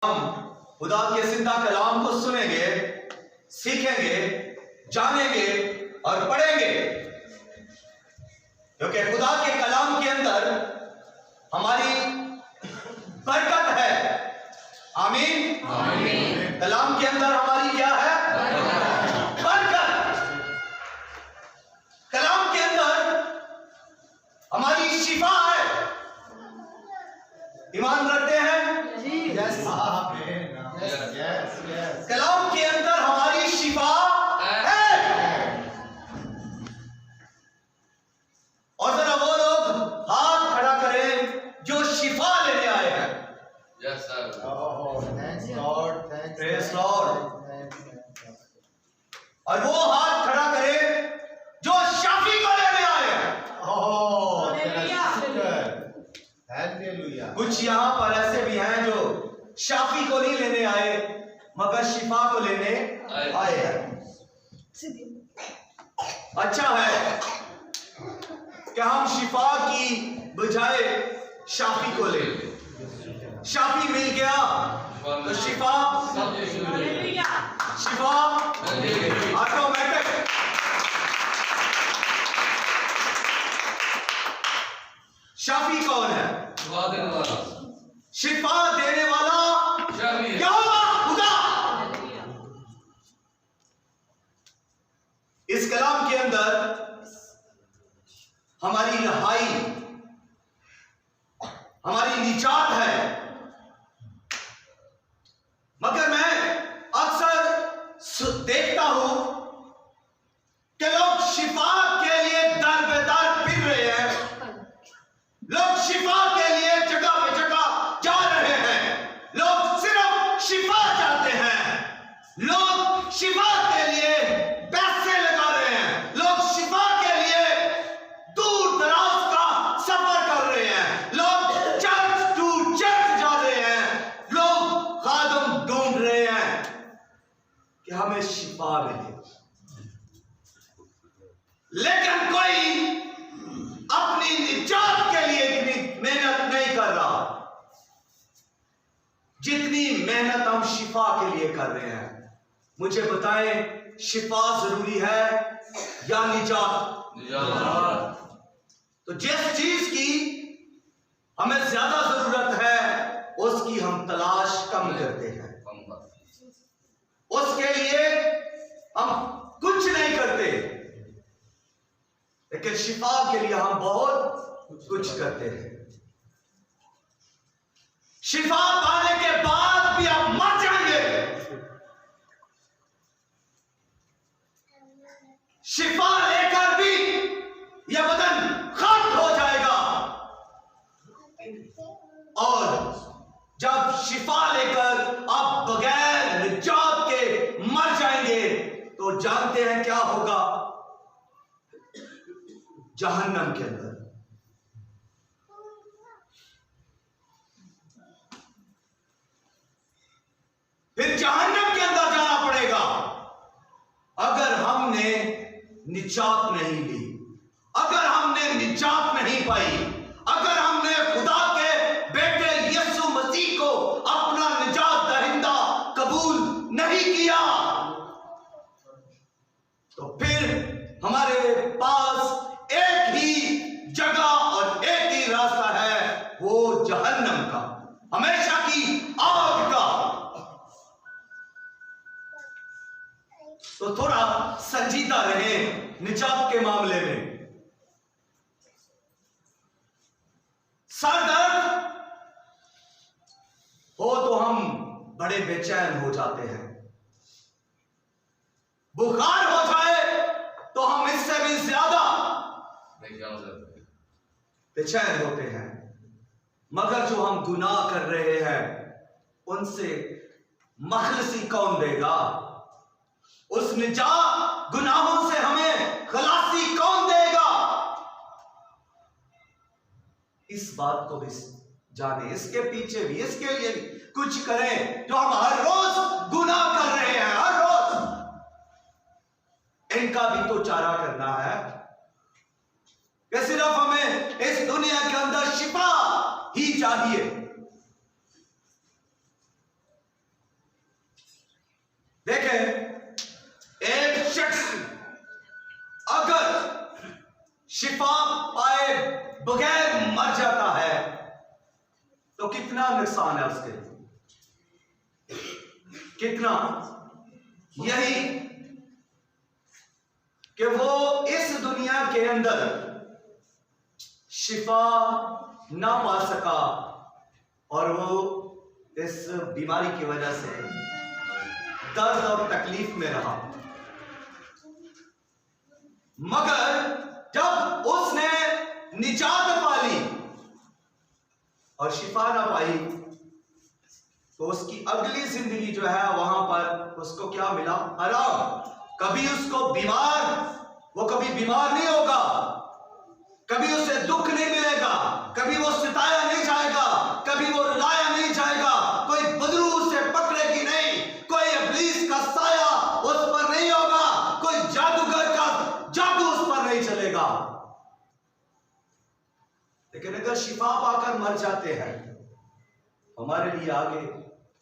हम खुदा के जिंदा कलाम को सुनेंगे, सीखेंगे, जानेंगे और पढ़ेंगे, क्योंकि खुदा के कलाम के अंदर हमारी बरकत है। आमीन, आमीन। कलाम के अंदर हमारी क्या है? बरकत। कलाम के अंदर हमारी शिफा है। ईमान रखते हैं? यस, कलाम के अंदर हमारी शिफा है। और जरा वो लोग हाथ खड़ा करें जो शिफा लेने आए हैं। Yes sir. Oh, thanks God, thanks praise lord. और वो हाथ खड़ा करें जो शाफी को लेने आए हैं। ओह, हालेलुया। कुछ यहां पर ऐसे भी हैं जो शाफी को नहीं लेने आए मगर शिफा को लेने आए हैं। अच्छा है कि हम शिफा की बजाय शाफी को ले। शाफी मिल गया तो शिफा ऑटोमेटिक। शाफी कौन है? शिफा देने वाला यहोवा खुदा। इस कलाम के अंदर हमारी रहाई, हमारी निजात है। मगर मैं अक्सर देखता हूं कि लोग शिफा के लिए दर बेदर फिर रहे हैं। लोग शिफा के लिए जगह पे जगह जा रहे हैं। लोग सिर्फ शिफा चाहते हैं। लोग शिफा के लिए पैसे लगा रहे हैं। लोग शिफा के लिए दूर दराज का सफर कर रहे हैं। लोग चर्च टू चर्च जा रहे हैं। लोग खादम ढूंढ रहे हैं कि हमें शिफा मिले, लेकिन कोई अपनी निजात के लिए इतनी मेहनत नहीं कर रहा जितनी मेहनत हम शिफा के लिए कर रहे हैं। मुझे बताएं, शिफा जरूरी है या निजात? तो जिस चीज की हमें ज्यादा जरूरत है उसकी हम तलाश कम करते हैं। उसके लिए हम कुछ नहीं करते, लेकिन शिफा के लिए हम बहुत कुछ करते हैं। शिफा पाने के बाद भी आप मर जाएंगे। शिफा लेकर भी यह बदन खत्म हो जाएगा। और जब शिफा लेकर आप बगैर निजात के मर जाएंगे तो जानते हैं क्या होगा? जहन्नम के अंदर। फिर जहन्नम के अंदर जाना पड़ेगा अगर हमने निजात नहीं ली, अगर हमने निजात नहीं पाई, अगर हमने खुदा के बेटे यीशु मसीह को अपना निजात दहिंदा कबूल नहीं किया, तो फिर हमारे पास एक ही जगह और एक ही रास्ता है, वो जहन्नम का, हमेशा की आग का। तो थोड़ा संजीदा रहे निजात के मामले में। सर दर्द हो तो हम बड़े बेचैन हो जाते हैं। बुखार हो जाए तो हम इससे भी ज्यादा बेचैन होते हैं। मगर जो हम गुनाह कर रहे हैं उनसे मखलसी कौन देगा? उस निजात गुनाहों से हमें खलासी कौन देगा? इस बात को भी जाने, इसके पीछे भी, इसके लिए भी कुछ करें। जो हम हर रोज गुनाह कर रहे हैं, हर रोज, इनका भी तो चारा करना है। कि सिर्फ हमें इस दुनिया के अंदर शिफा ही चाहिए। नुकसान है उसके, कितना, यही कि वो इस दुनिया के अंदर शिफा ना पा सका और वो इस बीमारी की वजह से दर्द और तकलीफ में रहा। मगर जब उसने निजात पा ली और शिफा ना पाई तो उसकी अगली जिंदगी जो है वहां पर उसको क्या मिला? आराम। कभी उसको वो कभी बीमार नहीं होगा, कभी उसे दुख नहीं मिलेगा, कभी वो सिताया नहीं जाएगा, कभी वो रुलाया नहीं जाएगा, कोई बदरू उसे पकड़ेगी नहीं, कोई इब्लीस का साया उस पर नहीं होगा, कोई जादूगर का जादू उस पर नहीं चलेगा। लेकिन अगर शिफा पाकर मर जाते हैं, हमारे लिए आगे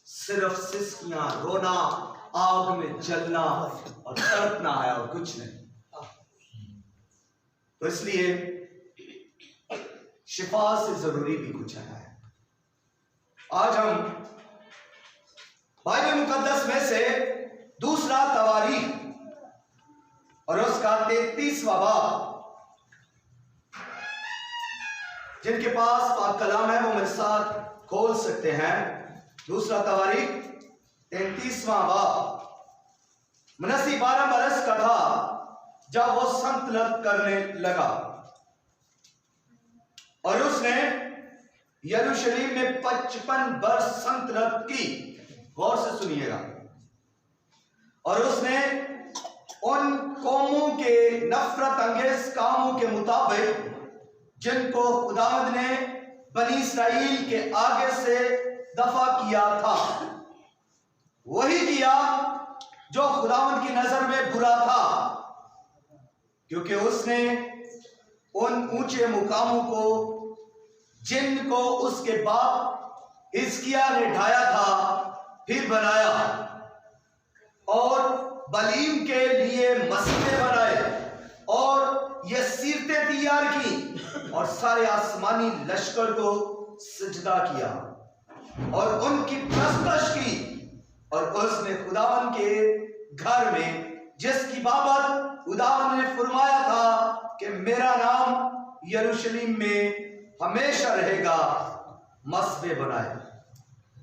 सिर्फ सिसकियां, रोना, आग में जलना और तड़पना है और कुछ नहीं। तो इसलिए शिफा से जरूरी भी कुछ है। आज हम बाइबल मुकद्दस में से दूसरा तवारीख और उसका 33वां बाब, जिनके पास पाक कलाम है वो मेरे साथ खोल सकते हैं। दूसरा तवारीख 33वां बाब। मनसी 12 बरस का था जब वो संतलत करने लगा और उसने यरूशलेम में 55 वर्ष संतलत की। गौर से सुनिएगा। और उसने उन कौमों के नफरत अंगेज कामों के मुताबिक जिनको खुदावंद ने बनी इस्राएल के आगे से दफा किया था, वही किया जो खुदावंद की नजर में बुरा था, क्योंकि उसने उन ऊंचे मुकामों को जिनको उसके बाप हिजकिय्याह ने ढाया था फिर बनाया और बलीम के लिए मस्जिदें बनाए और ये सीरतें तैयार की और सारे आसमानी लश्कर को सजदा किया और उनकी प्रस्तश की। और उसने खुदावन के घर में जिसकी बाबत खुदावन ने फरमाया था कि मेरा नाम यरूशलेम में हमेशा रहेगा, मस्जिदें बनाए।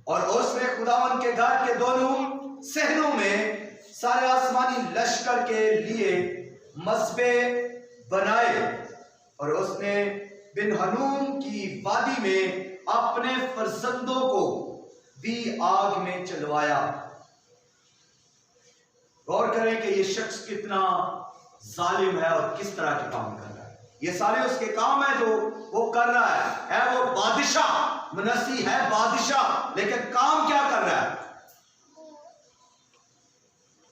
और उसने खुदावन के घर के दोनों सहनों में सारे आसमानी लश्कर के लिए मस्जिदें बनाए। और उसने बिन हनूम की वादी में अपने फरजंदों को भी आग में चलवाया। गौर करें कि ये शख्स कितना जालिम है और किस तरह के काम कर रहा है। ये सारे उसके काम है जो वो कर रहा है वो बादशाह, मनसी है बादशाह, लेकिन काम क्या कर रहा है?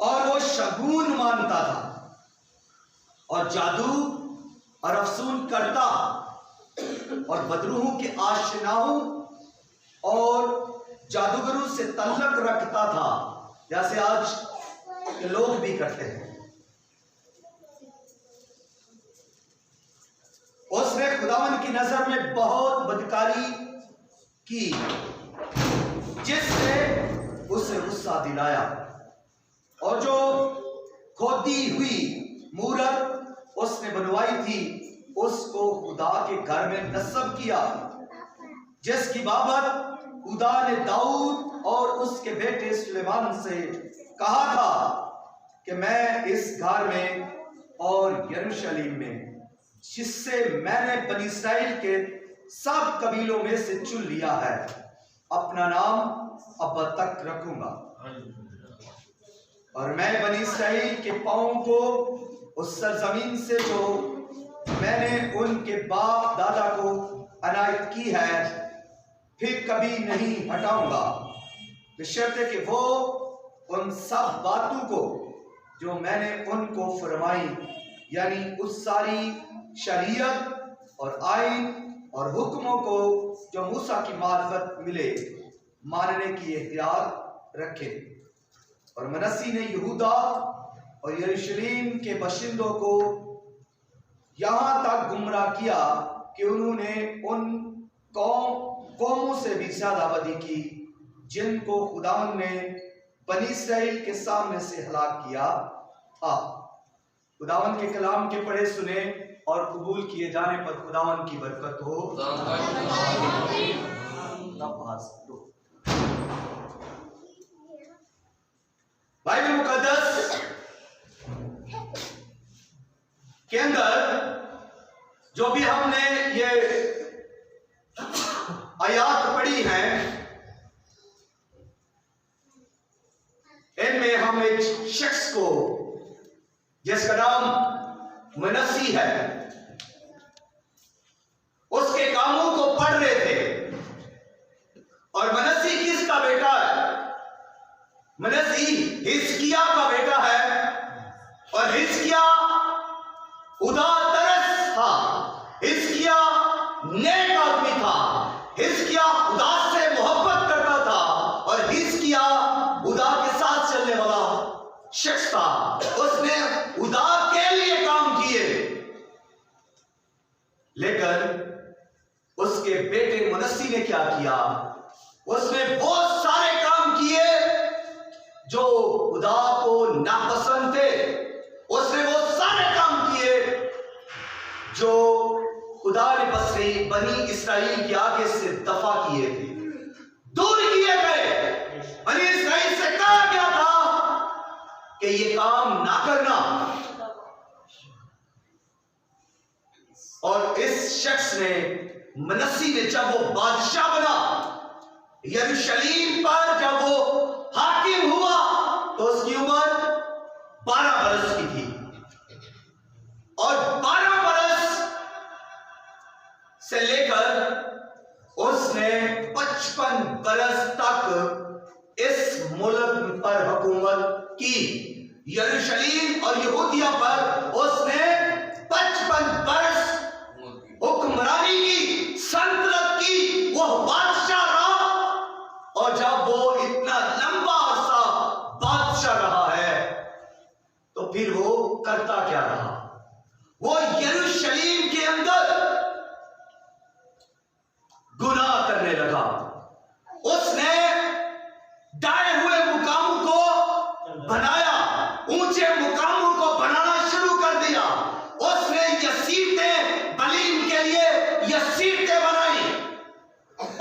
और वो शगुन मानता था और जादू और अफसून करता और बदरूहों के आशनाओं और जादूगरों से तल्लक रखता था, जैसे आज के लोग भी करते हैं। उसने खुदावन की नजर में बहुत बदकारी की, जिससे उसे गुस्सा दिलाया। और जो खोदी हुई मूरत उसने बनवाई थी उसको खुदा के घर में नस्ब किया, जिसकी बाबत खुदा ने दाऊद और उसके बेटे सुलेमान से कहा था कि मैं इस घर में और यरूशलेम में जिससे मैंने बनी इस्राएल के सब कबीलों में से चुन लिया है, अपना नाम अब तक रखूंगा। और मैं बनी इस्राएल के पांवों को उस सरजमीन से जो मैंने उनके बाप दादा को अनायत की है फिर कभी नहीं हटाऊंगा, बशर्ते कि वो उन सब बातों को जो मैंने उनको फरमाई, यानी उस सारी शरीयत और आइन और हुक्मों को जो मूसा की मार्फत मिले, मानने की एहतियात रखे। और मनसी ने यहूदा और यरूशलेम के बशिंदों को यहां तक गुमराह किया कि उन्होंने उन कौम कौमों से भी ज्यादा बदी की, जिनको खुदावन ने बनी इस्राएल के सामने से हलाक किया था। खुदावन के कलाम के पढ़े सुने और कबूल किए जाने पर खुदावन की बरकत हो। बाइबल मुकद्दस के अंदर जो भी हमने ये आयात पढ़ी हैं, इनमें हम एक शख्स को जिसका नाम मनस्सी है, उसके कामों को पढ़ रहे थे। और मनस्सी किसका बेटा है? मनस्सी हिजकिय्याह का बेटा है। और हिजकिय्याह उदारतरस था, हिजकिय्याह नेक आदमी था, हिजकिय्याह उदार से मोहब्बत करता था और हिजकिय्याह उदार के साथ चलने वाला शख्स था। उसने उदार के लिए काम किए, लेकिन उसके बेटे मनस्सी ने क्या किया? उसने बहुत सारे काम किए जो खुदा को नापसंद थे। उसने वो सारे काम किए जो खुदा ने बनी इस्राएल के आगे से दफा किए थे, दूर किए गए। बनी इस्राएल से कहा गया था कि ये काम ना करना। और इस शख्स ने, मनस्सी ने, जब वो बादशाह बना यरूशलेम पर, जब वो हाकिम हुआ, तो उसकी उम्र 12 बरस की थी। और 12 बरस से लेकर उसने 55 बरस तक इस मुल्क पर हुकूमत की। यरूशलेम और यहूदिया पर उसने 55 बरस हुक्मरानी की, सल्तनत की, वो बादशाह रहा। और जब वो इतना लंबा अरसा बादशाह रहा है, तो फिर वो करता क्या रहा? वो यरूशलेम के अंदर गुनाह करने लगा। उसने डाले हुए मुकामों को बनाया, ऊंचे मुकामों को बनाना शुरू कर दिया। उसने यसीरतें बलीम के लिए यसीरतें बनाई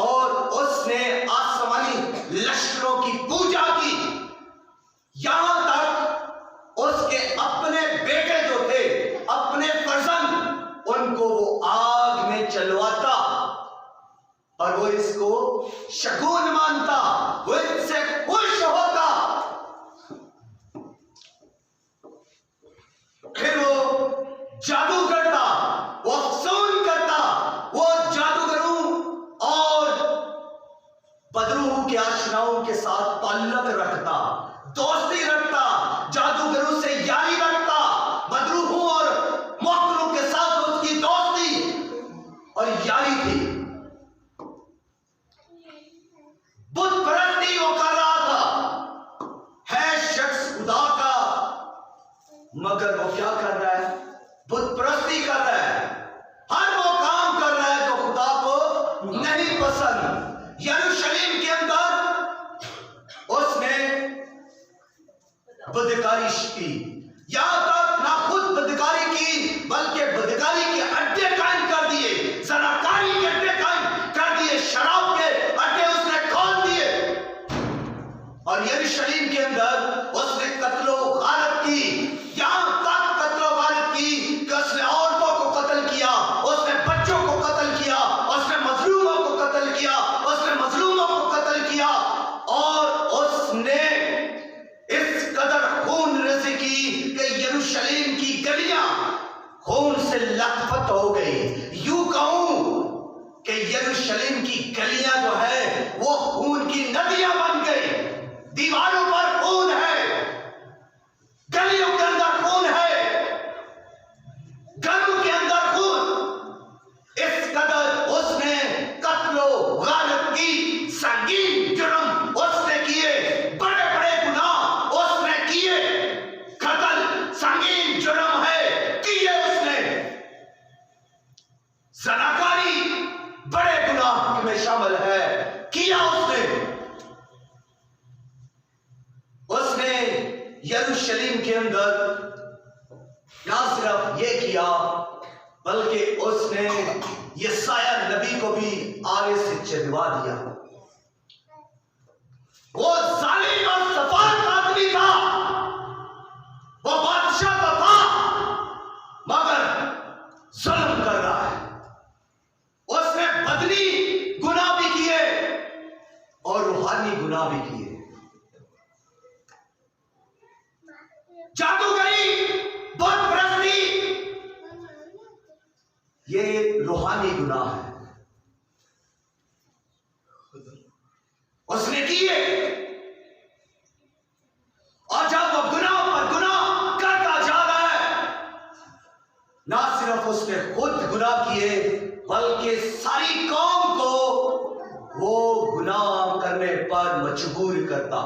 और उसने आसमानी लश्करों की पूजा की। यहां तक उसके अपने बेटे जो थे, अपने फर्जंद, उनको वो आग में चलवाता और वो इसको शगुन मानता, वो इससे खुश होता। फिर वो जादू करता, वो अफसून करता, वो जादूगरों और बदरूह के आशनाओं के साथ ताल्लुक रखता, दोस्ती रखता, जादूगरों से यारी रखता, बदरूहों और मोहतरों के साथ उसकी दोस्ती और यारी थी। बुत परस्ती वो कर रहा था। है शख्स खुदा का, मगर वो क्या कर रहा है? बुत परस्ती कर रहा है। हर वो काम कर रहा है जो खुदा को नहीं पसंद। यरूशलेम के अंदर उसने बदकारी की, यहां तक ना खुद बदकारी की, बल्कि बदकारी के अड्डे कायम कर दिए, जनाकारी के अड्डे कायम कर दिए, शराब के अड्डे उसने खोल दिए। और यरूशलेम के अंदर उसने कत्लो गारत की, यहां तक कत्लो गारत की कि उसने औरतों को कत्ल किया, उसने बच्चों को कत्ल किया, उसने मजलूमों को कत्ल किया, उसने मजलूमों को कत्ल किया। और उसने इस कदर खून रेज़ी की कि यरूशलेम की गलियां खून से लथपथ हो गई। यूं कहूं कि यरूशलेम की गलियां जो है वो खून की नदियां बन गई। दीवारों पर खून है, गलियों के अंदर खून है, घरों के अंदर खून। इस कदर उसने कत्लो गारत की, संगीन जुर्म उसने किए, बड़े बड़े गुनाह उसने किए। कत्ल संगीन जुर्म है, किए उसने। यरूशलेम के अंदर ना सिर्फ ये किया, बल्कि उसने यशाया नबी को भी आगे से चढ़वा दिया। वो जालिम और सफाक आदमी था, वो बादशाह तो था, मगर जुल्म कर रहा है। उसने बदनी गुनाह भी किए और रूहानी गुनाह भी किए। जादूगरी, बुत परस्ती, ये रूहानी गुनाह है, उसने किए। और जब वो गुनाह पर गुनाह करता जा रहा है, ना सिर्फ उसने खुद गुनाह किए, बल्कि सारी कौम को वो गुनाह करने पर मजबूर करता,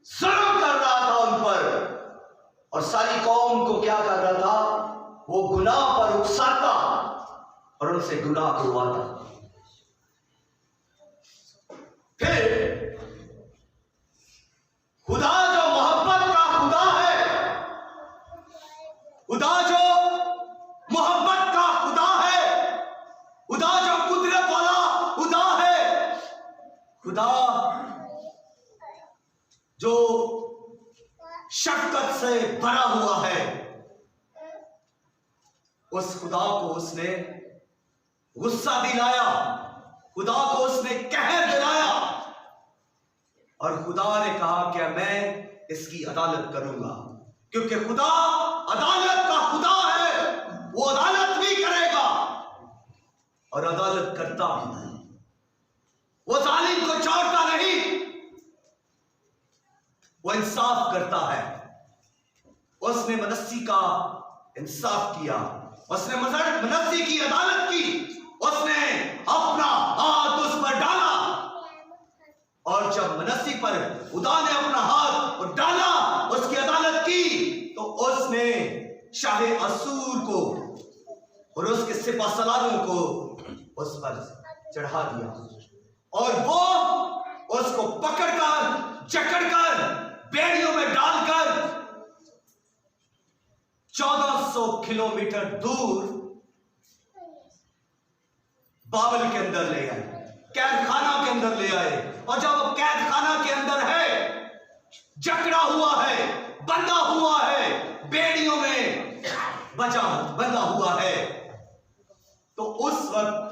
जुल्म कर रहा था उन पर। और सारी कौम को क्या कर रहा था? वो गुनाह पर उकसाता और उनसे गुनाह करवाता। फिर खुदा जो मोहब्बत का खुदा है, खुदा जो मोहब्बत का खुदा है, खुदा जो कुदरत वाला खुदा है, खुदा जो शफकत से भरा हुआ है, उस खुदा को उसने गुस्सा दिलाया, खुदा को उसने कहर दिलाया। और खुदा ने कहा कि मैं इसकी अदालत करूंगा, क्योंकि खुदा अदालत का खुदा है, वो अदालत भी करेगा और अदालत करता भी नहीं। वो जालिम को छोड़ता नहीं, वो इंसाफ करता है। उसने मनस्सी का इंसाफ किया, उसने मनस्सी की अदालत की, उसने अपना हाथ उस पर डाला। और जब मनस्सी पर खुदा ने अपना हाथ डाला, उसकी अदालत की, तो उसने शाहे असूर को और उसके सिपा सलारों को उस पर चढ़ा दिया। और वो उसको पकड़कर जकड़कर बेड़ियों में डालकर 1400 किलोमीटर दूर बाबल के अंदर ले आए, कैद खाना के अंदर ले आए। और जब वो कैद खाना के अंदर है, जकड़ा हुआ है, बंधा हुआ है, बेड़ियों में बंधा हुआ है, तो उस वक्त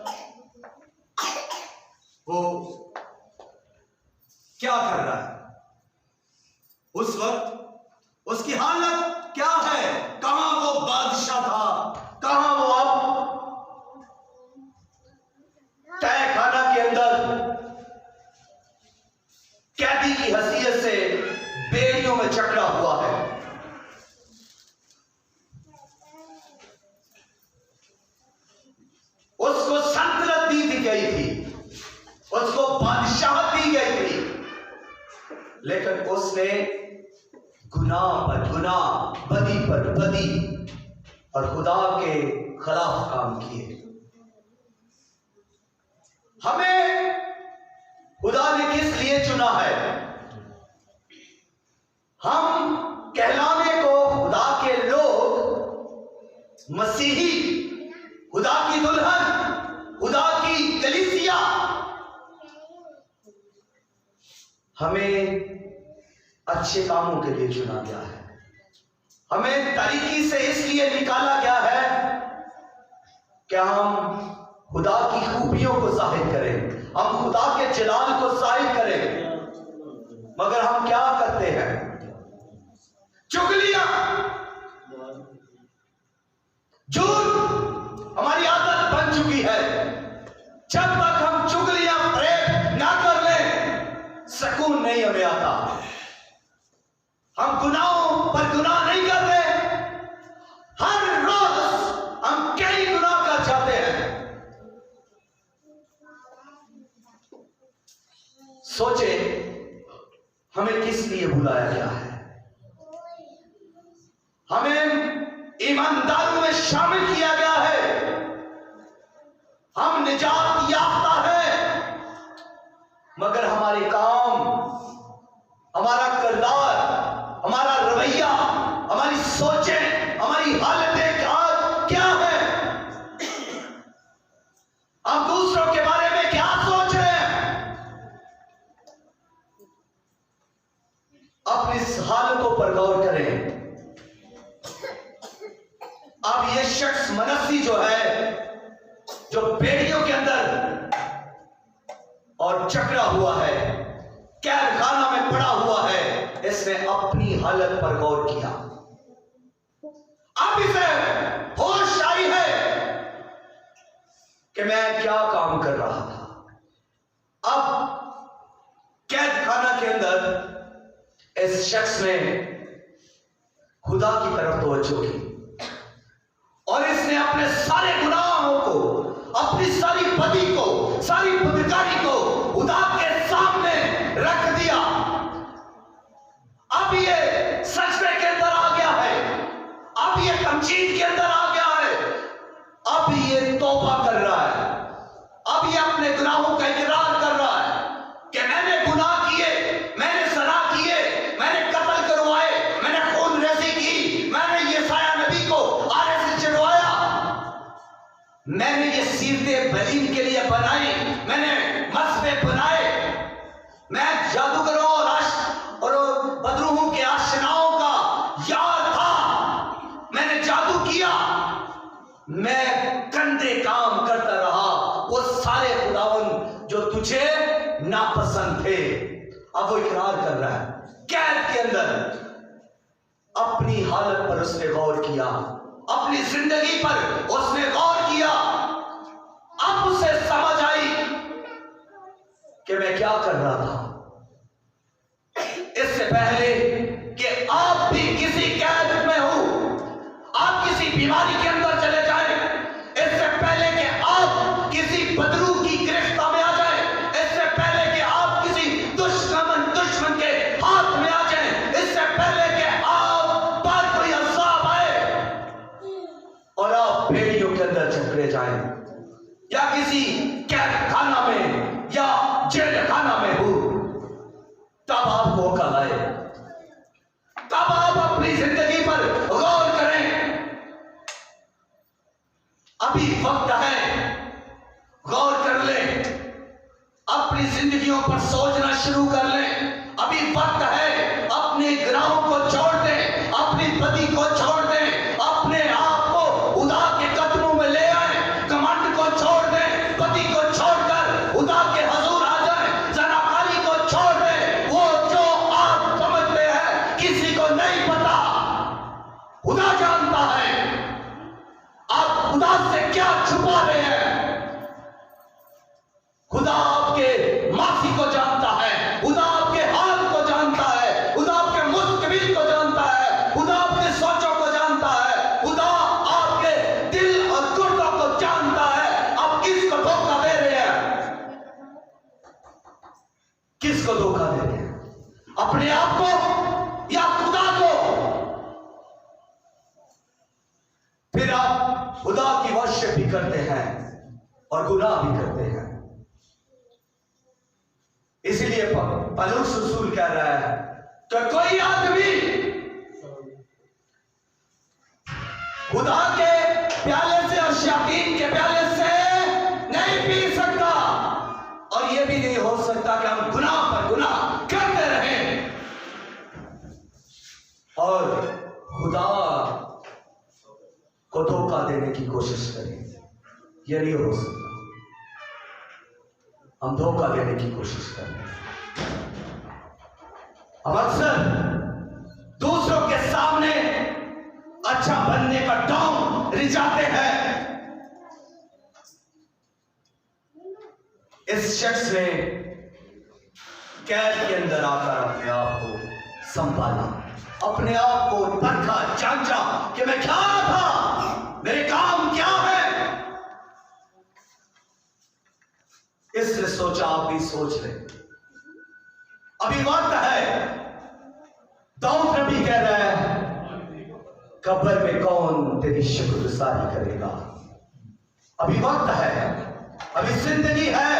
वो क्या कर रहा है? उस वक्त उसकी हालत क्या है? कहां वो बादशाह था, कहां वो अब तय खाना के अंदर कैदी की हैसियत से बेड़ियों में जकड़ा हुआ है। उसको सल्तनत दी गई थी, उसको बादशाह दी गई थी, लेकिन उसने गुनाह पर गुनाह, बदी पर बदी और खुदा के खिलाफ काम किए। हमें खुदा ने किस लिए चुना है? हम कहलाने को खुदा के लोग, मसीही, खुदा की दुल्हन, खुदा की कलीसिया। हमें अच्छे कामों के लिए चुना गया है, हमें तरीकी से इसलिए निकाला गया है कि हम खुदा की खूबियों को जाहिर करें, हम खुदा के जलाल को जाहिर करें। मगर हम क्या करते हैं? चुगलियां, झूठ हमारी आदत बन चुकी है। जब तक हम चुगलियां फरेब ना कर लें, सुकून नहीं हमें आता। हम गुनाहों पर गुनाह नहीं कर रहे, हर रोज हम कई गुनाह कर जाते हैं। सोचे हमें किस लिए बुलाया गया है? हमें ईमानदारों में शामिल किया गया है, हम निजात याफ्ता है, मगर हमारे काम, हमारा किरदार, हमारा अपनी इस हालतों पर गौर करें। अब ये शख्स मनसी जो है, जो बेड़ियों के अंदर और जकड़ा हुआ है, कैद खाना में पड़ा हुआ है, इसने अपनी हालत पर गौर किया। अब इसे होश आई है कि मैं क्या काम कर रहा था। अब कैद खाना के अंदर इस शख्स ने खुदा की तरफ तवज्जो की और इसने अपने सारे गुनाहों को, अपनी सारी बदी को, सारी बदकारी को खुदा के सामने रख दिया। अब ये सजदे के अंदर आ गया है, अब ये तमजीद के अंदर आ गया है, अब ये तौबा कर रहा है, अब ये अपने गुनाहों का इकरार कर रहा है कि मैंने गुनाह किए, मैंने ज़ना किए, मैंने कत्ल करवाए, मैंने खून रेज़ी की, मैंने येसाया नबी को आरे से चिढ़वाया, मैंने ये सीरतें बलीम के लिए बनाई, मैंने मस्बे बनाए, मैं जादूगरों और बदरूहों के आशनाओं का यार था, मैंने जादू किया, मैं गंदे काम करता रहा, वो सारे खुदावन जो तुझे नापसंद थे। अब वो इकरार कर रहा है, कैद के अंदर अपनी हालत पर उसने गौर किया, अपनी जिंदगी पर उसने गौर किया। अब उसे समझ आई कि मैं क्या कर रहा था। इससे पहले कि आप भी किसी कैद में हो, आप किसी बीमारी के अंदर चले जाएं, इससे पहले कि आप किसी बदरू की गिरफ्त में आ जाएं, इससे पहले कि आप किसी दुश्मन के हाथ में आ जाएं, इससे पहले कि आप पर कोई अज़ाब आए और आप बेड़ियों के अंदर जकड़े जाएं या किसी कैद खाना में या जेल खाना में हो, तब आप मौका लाए, तब आप अपनी जिंदगी पर गौर करें। अभी वक्त है, गौर कर लें, अपनी जिंदगियों पर सोचना शुरू कर लें। अभी वक्त है, अपने गुनाहों को छोड़ दें, अपनी बदी को छोड़ दें, अपने आप को खुदा के कदमों में ले आए, घमंड को छोड़ दें, बदी को छोड़कर खुदा के हजूर आ जाएं, ज़नाकारी को छोड़ दें। वो जो आप समझते हैं किसी को नहीं पता, खुदा जानता है। आप खुदा से क्या छुपा रहे हैं? खुदा आपके माफी को जानता है, खुदा आपके हाल को जानता है, खुदा आपके मुस्तकबिल को जानता है, खुदा आपके सोचों को जानता है, खुदा आपके दिल और गुर्दों को जानता है। आप किसको धोखा दे रहे हैं? किसको धोखा दे रहे हैं? अपने आप को या खुदा को? फिर आप खुदा की वर्शिप भी करते हैं और गुनाह भी करते हैं। इसलिए पौलुस रसूल कह रहा है कि कोई आदमी खुदा के प्याले से और शयातीन के प्याले से नहीं पी सकता, और यह भी नहीं हो सकता कि हम गुनाह पर गुनाह करते रहें और खुदा को धोखा देने की कोशिश करें। यह नहीं हो सकता। हम धोखा देने की कोशिश कर रहे हैं। हम अक्सर दूसरों के सामने अच्छा बनने का डोंग रिझाते हैं। इस शख्स ने कैद के अंदर आकर अपने आप को संभाला, अपने आप को परखा, जांचा कि मैं क्या था, मेरे काम क्या है। इसने सोचा, आप भी सोच ले, अभी वक्त है। दाऊद नबी कह रहा है, कब्र में कौन तेरी शुक्रगुजारी करेगा। अभी वक्त है, अभी जिंदगी है,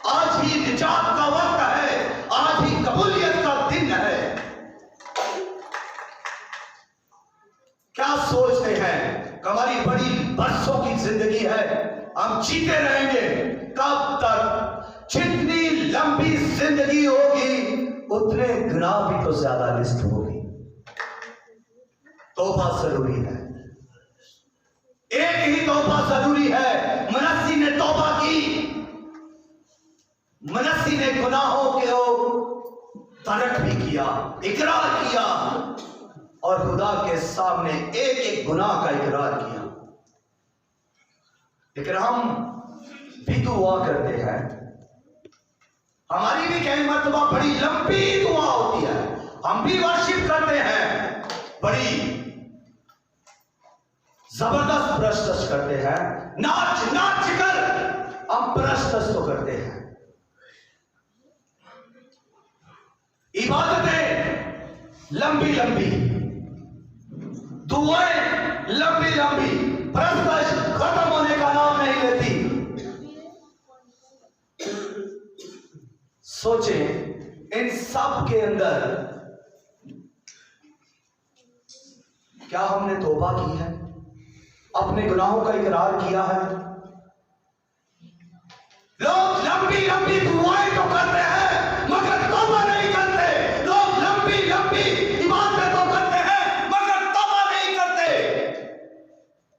आज ही निजात का वक्त है, आज ही कबूलियत का दिन है। क्या सोचते हैं हमारी बड़ी बरसों की जिंदगी है, हम जीते रहेंगे कब तक? जितनी लंबी जिंदगी होगी उतने गुनाह भी तो ज्यादा लिस्ट होगी। तौबा जरूरी है, एक ही तौबा जरूरी है। मनस्सी ने तौबा की, मनस्सी ने गुनाहों के तर्क भी किया, इकरार किया और खुदा के सामने एक एक गुनाह का इकरार किया। लेकिन हम भी दुआ करते हैं, हमारी भी कई मर्तबा बड़ी लंबी दुआ होती है, हम भी वर्शिप करते हैं, बड़ी जबरदस्त प्रस्तुत करते हैं, नाच नाच कर हम प्रस्तुत तो करते हैं। इबादतें लंबी लंबी, दुआएं लंबी लंबी, प्रस्तुत खत्म होने का नाम नहीं लेती। सोचें इन सब के अंदर क्या हमने तौबा की है, अपने गुनाहों का इकरार किया है? लोग लंबी लंबी दुआएं तो करते हैं मगर तौबा नहीं करते। लोग लंबी लंबी इबादतें तो करते हैं मगर तौबा नहीं करते।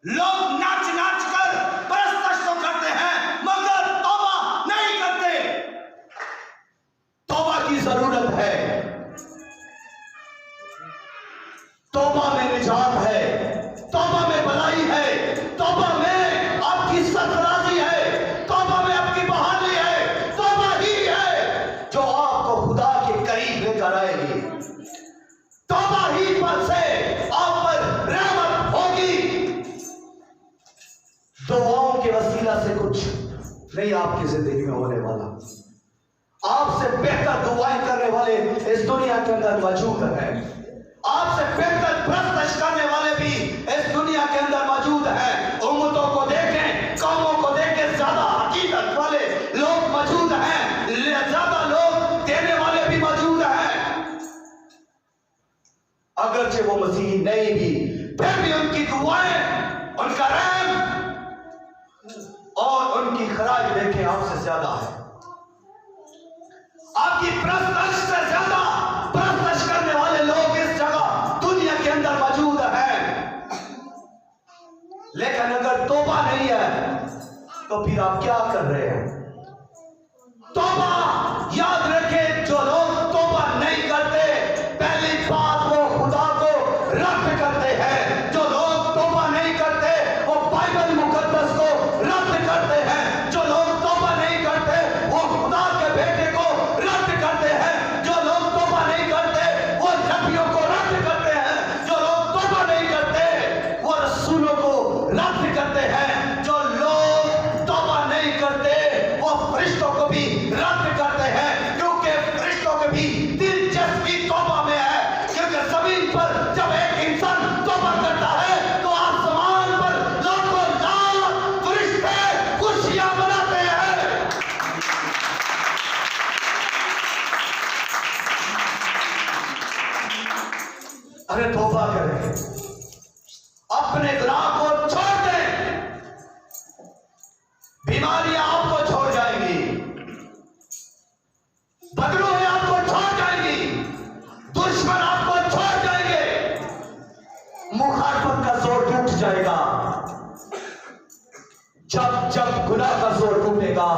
लोग नाच नाच कर प्रस्तुत तो करते हैं मगर तौबा नहीं करते। तौबा की जरूरत है, तौबा में निजात है, तौबा में भलाई है, तौबा में आपकी सरफराजी है, तौबा में आपकी बहाली है। तौबा ही है जो आपको खुदा के करीब लेकर आएगी। तौबा ही पर से आप पर रहमत होगी। दुआओं के वसीला से कुछ नहीं आपकी जिंदगी में होने वाला। आपसे बेहतर दुआएं करने वाले इस दुनिया के अंदर मौजूद हैं। आपसे बेहतर प्रस्तुत करने वाले भी इस दुनिया के अंदर मौजूद हैं। उम्मतों को देखें, कौमों को देखें, ज्यादा हकीकत वाले लोग मौजूद हैं, ज्यादा लोग देने वाले भी मौजूद हैं। अगरचे वो मसीही नहीं भी, फिर भी उनकी दुआएं, उनका रहम और उनकी खराज देखें आपसे ज्यादा है। आपकी प्रस्तुत से ज्यादा प्रस्तुत करने वाले लोग इस जगह दुनिया के अंदर मौजूद हैं। लेकिन अगर तौबा नहीं है तो फिर आप क्या कर रहे हैं? तौबा याद रखें, जो लोग तौबा नहीं करते पहली बात वो खुदा को रद्द करते हैं। जो लोग तौबा नहीं करते वो बाइबल मुकद्दस को रद्द करते हैं। जो लोग तौबा नहीं करते वो खुदा के बेटे को रद्द करते हैं। जो लोग तौबा नहीं करते वो नबियों को रद्द करते हैं। जो लोग तौबा नहीं करते वो रसूलों को रद्द करते हैं। जो लोग तौबा नहीं करते वो फरिश्तों को भी रद्द करते हैं, क्योंकि फरिश्तों की भी दिलचस्पी तौबा में है। क्योंकि जमीन पर जब एक इंसान तौबा करता है तो आसमान पर लाखों लाख फरिश्ते खुशियां मनाते हैं। अरे तौबा करें, अपने गुनाह को छोड़ दें, बीमारियां आपको छोड़ जाएंगी, बदलूएं आपको छोड़ जाएंगी, दुश्मन आपको छोड़ जाएंगे, मुखालफत का जोर टूट जाएगा। जब जब गुनाह का जोर टूटेगा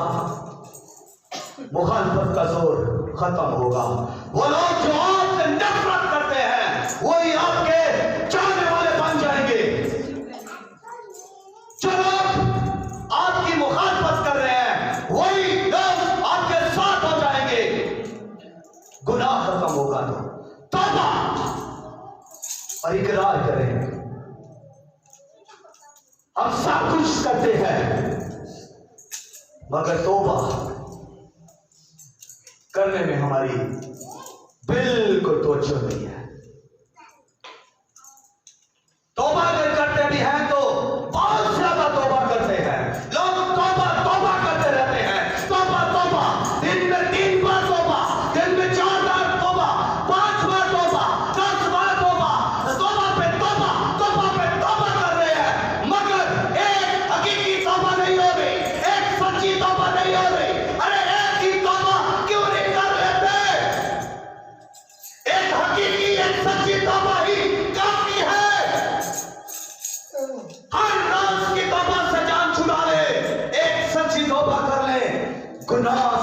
मुखालफत का जोर खत्म होगा। वो लोग जो आपसे नफरत करते हैं वही आपके चाहने वाले बन जाएंगे। जो लोग आपकी मुखालफत कर रहे हैं वही लोग आपके साथ हो जाएंगे। गुनाह खत्म होगा तो तौबा और इकरार करें। हम सब कुछ करते हैं मगर तौबा करने में हमारी बिल्कुल तवज्जो नहीं है। तौबा अगर करते भी हैं तो बहुत ज्यादा तौबा करते हैं। लोग तौबा तौबा करते रहते हैं, तौबा तौबा, दिन में 3 बार तौबा, दिन में 4 बार तौबा, 5 बार तौबा, 10 बार तौबा, तौबा पे तौबा, तौबा पे तौबा कर रहे हैं मगर एक हकीकी तौबा नहीं हो रही, एक सच्ची तौबा नहीं हो रही। अरे एक ही तौबा क्यों नहीं कर लेते? खुदा